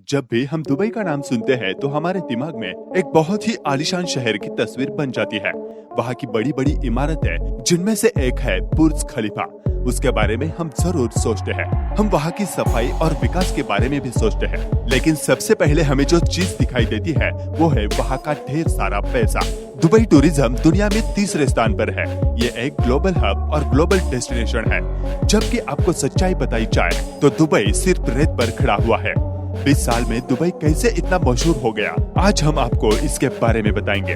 जब भी हम दुबई का नाम सुनते हैं तो हमारे दिमाग में एक बहुत ही आलीशान शहर की तस्वीर बन जाती है। वहाँ की बड़ी बड़ी इमारतें, जिनमें से एक है बुर्ज खलीफा, उसके बारे में हम जरूर सोचते हैं। हम वहाँ की सफाई और विकास के बारे में भी सोचते हैं, लेकिन सबसे पहले हमें जो चीज दिखाई देती है वो है वहाँ का ढेर सारा पैसा। दुबई टूरिज्म दुनिया में तीसरे स्थान पर है। ये एक ग्लोबल हब और ग्लोबल डेस्टिनेशन है। जबकि आपको सच्चाई बताई जाए तो दुबई सिर्फ रेत पर खड़ा हुआ है। 20 साल में दुबई कैसे इतना मशहूर हो गया, आज हम आपको इसके बारे में बताएंगे।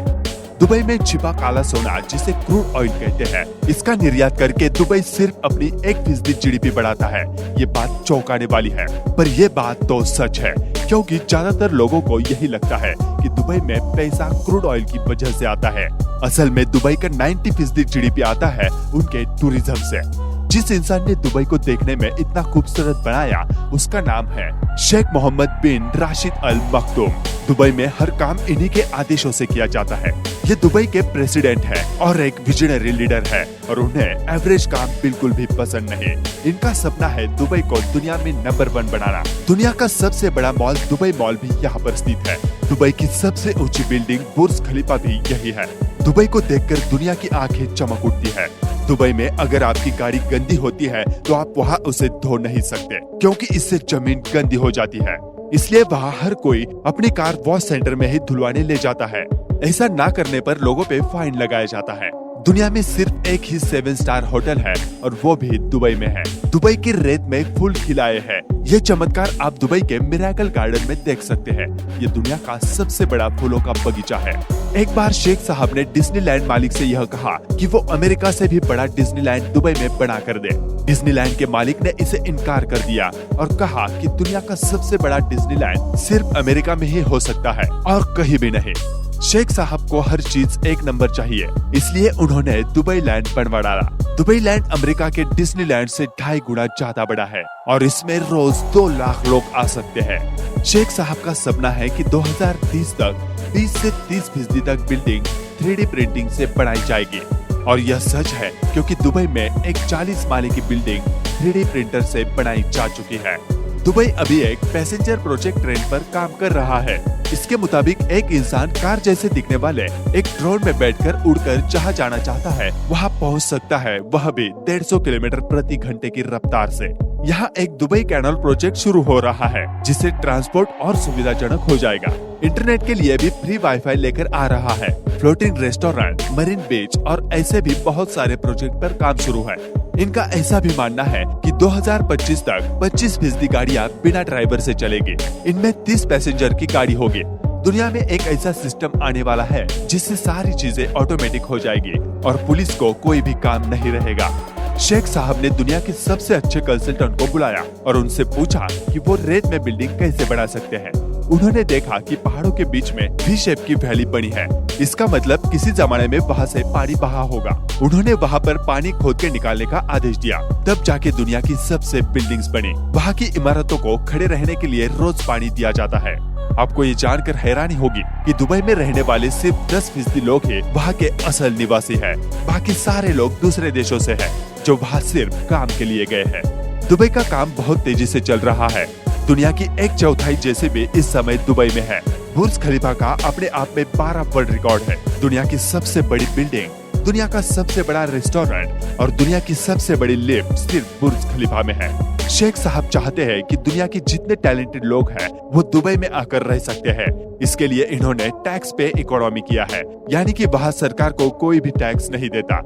दुबई में छिपा काला सोना, जिसे क्रूड ऑयल कहते हैं, इसका निर्यात करके दुबई सिर्फ अपनी 1% जीडीपी बढ़ाता है। ये बात चौंकाने वाली है, पर ये बात तो सच है, क्योंकि ज्यादातर लोगों को यही लगता है कि दुबई में पैसा क्रूड ऑयल की वजह से आता है। असल में दुबई का 90% जीडीपी आता है उनके टूरिज्म से। जिस इंसान ने दुबई को देखने में इतना खूबसूरत बनाया, उसका नाम है शेख मोहम्मद बिन राशिद अल मखदूम। दुबई में हर काम इन्हीं के आदेशों से किया जाता है। ये दुबई के प्रेसिडेंट है और एक विजनरी लीडर है, और उन्हें एवरेज काम बिल्कुल भी पसंद नहीं। इनका सपना है दुबई को दुनिया में नंबर 1 बनाना। दुनिया का सबसे बड़ा मॉल दुबई मॉल भी यहाँ पर स्थित है। दुबई की सबसे ऊंची बिल्डिंग बुर्ज खलीफा भी यही है। दुबई को देखकर दुनिया की आंखें चमक उठती है। दुबई में अगर आपकी गाड़ी गंदी होती है तो आप वहाँ उसे धो नहीं सकते, क्योंकि इससे जमीन गंदी हो जाती है। इसलिए वहाँ हर कोई अपनी कार वॉश सेंटर में ही धुलवाने ले जाता है। ऐसा ना करने पर लोगों पे फाइन लगाया जाता है। दुनिया में सिर्फ एक ही 7 स्टार होटल है, और वो भी दुबई में है। दुबई की रेत में फूल खिलाए हैं। ये चमत्कार आप दुबई के मिरेकल गार्डन में देख सकते हैं। ये दुनिया का सबसे बड़ा फूलों का बगीचा है। एक बार शेख साहब ने डिज्नीलैंड मालिक से यह कहा कि वो अमेरिका से भी बड़ा डिज्नीलैंड दुबई में बना कर दे। डिज्नीलैंड के मालिक ने इसे इनकार कर दिया और कहा कि दुनिया का सबसे बड़ा डिज्नीलैंड सिर्फ अमेरिका में ही हो सकता है और कहीं भी नहीं। शेख साहब को हर चीज एक नंबर चाहिए, इसलिए उन्होंने दुबई लैंड बनवा डाला। दुबई लैंड अमेरिका के डिज्नीलैंड से 2.5 गुना ज्यादा बड़ा है, और इसमें रोज 2 लाख लोग आ सकते हैं। शेख साहब का सपना है कि 2030 तक 20 से 30% तक बिल्डिंग 3D प्रिंटिंग से बनाई जाएगी। और यह सच है, क्योंकि दुबई में एक 40 माले की बिल्डिंग 3D प्रिंटर से बनाई जा चुकी है। दुबई अभी एक पैसेंजर प्रोजेक्ट ट्रेन पर काम कर रहा है। इसके मुताबिक एक इंसान कार जैसे दिखने वाले एक ड्रोन में बैठकर उड़कर जहाँ जाना चाहता है वहाँ पहुँच सकता है, वह भी 150 किलोमीटर प्रति घंटे की रफ्तार से। यहाँ एक दुबई कैनल प्रोजेक्ट शुरू हो रहा है, जिससे ट्रांसपोर्ट और सुविधाजनक हो जाएगा। इंटरनेट के लिए भी फ्री वाईफाई लेकर आ रहा है। फ्लोटिंग रेस्टोरेंट, मरीन बीच और ऐसे भी बहुत सारे प्रोजेक्ट पर काम शुरू है। इनका ऐसा भी मानना है कि 2025 तक 25% गाड़ियाँ बिना ड्राइवर से चलेगी। इनमें 30 पैसेंजर की गाड़ी होगी। दुनिया में एक ऐसा सिस्टम आने वाला है जिससे सारी चीजें ऑटोमेटिक हो जाएगी और पुलिस को कोई भी काम नहीं रहेगा। शेख साहब ने दुनिया के सबसे अच्छे कंसल्टेंट को बुलाया और उनसे पूछा कि वो रेत में बिल्डिंग कैसे बना सकते हैं। उन्होंने देखा कि पहाड़ों के बीच में वी शेप की वैली बनी है। इसका मतलब किसी जमाने में वहाँ से पानी बहा होगा। उन्होंने वहाँ पर पानी खोद के निकालने का आदेश दिया। तब जाके दुनिया की सबसे बिल्डिंग्स बनी। वहाँ की इमारतों को खड़े रहने के लिए रोज पानी दिया जाता है। आपको ये जानकर हैरानी होगी कि दुबई में रहने वाले सिर्फ 10% लोग ही वहाँ के असल निवासी हैं। बाकी सारे लोग दूसरे देशों से हैं, जो वहाँ सिर्फ काम के लिए गए हैं। दुबई का काम बहुत तेजी से चल रहा है। दुनिया की 1/4 जेसीबी इस समय दुबई में है। बुर्ज खलीफा का अपने आप में 12 वर्ल्ड रिकॉर्ड है। दुनिया की सबसे बड़ी बिल्डिंग, दुनिया का सबसे बड़ा रेस्टोरेंट और दुनिया की सबसे बड़ी लिफ्ट सिर्फ बुर्ज खलीफा में है। शेख साहब चाहते हैं कि दुनिया के जितने टैलेंटेड लोग हैं वो दुबई में आकर रह सकते हैं। इसके लिए इन्होंने टैक्स पे इकोनॉमी किया है, यानी कि वहाँ सरकार को कोई भी टैक्स नहीं देता।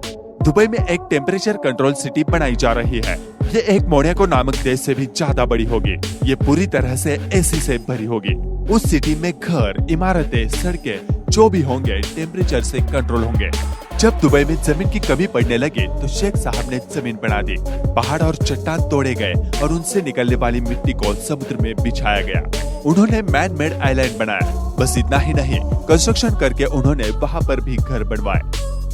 दुबई में एक टेम्परेचर कंट्रोल सिटी बनाई जा रही है। ये एक मोनाको नामक देश से भी ज्यादा बड़ी होगी। ये पूरी तरह से एसी से भरी होगी। उस सिटी में घर, इमारतें, सड़कें जो भी होंगे टेम्परेचर से कंट्रोल होंगे। जब दुबई में जमीन की कमी पड़ने लगी तो शेख साहब ने जमीन बना दी। पहाड़ और चट्टान तोड़े गए और उनसे निकलने वाली मिट्टी को समुद्र में बिछाया गया। उन्होंने मैन मेड आइलैंड बनाया। बस इतना ही नहीं, कंस्ट्रक्शन करके उन्होंने वहाँ पर भी घर बनवाए।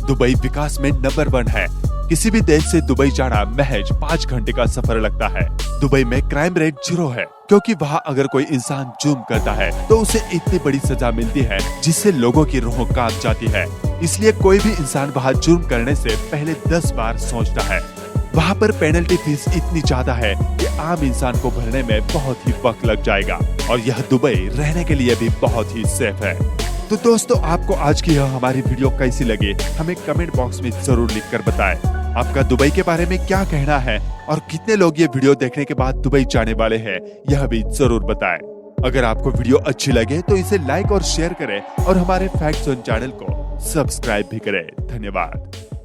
दुबई विकास में नंबर 1 है। किसी भी देश से दुबई जाना महज 5 घंटे का सफर लगता है। दुबई में क्राइम रेट 0 है, क्योंकि वहाँ अगर कोई इंसान जुर्म करता है तो उसे इतनी बड़ी सजा मिलती है जिससे लोगों की रूह कांप जाती है। इसलिए कोई भी इंसान वहाँ जुर्म करने से पहले 10 बार सोचता है। वहाँ पर पेनल्टी फीस इतनी ज्यादा है कि आम इंसान को भरने में बहुत ही वक्त लग जाएगा और यह दुबई रहने के लिए भी बहुत ही सेफ है। तो दोस्तों, आपको आज की यह हमारी वीडियो कैसी लगी हमें कमेंट बॉक्स में जरूर लिखकर बताएं। आपका दुबई के बारे में क्या कहना है और कितने लोग ये वीडियो देखने के बाद दुबई जाने वाले हैं यह भी जरूर बताएं। अगर आपको वीडियो अच्छी लगे तो इसे लाइक और शेयर करें और हमारे फैक्ट्स ऑन चैनल को सब्सक्राइब भी करें। धन्यवाद।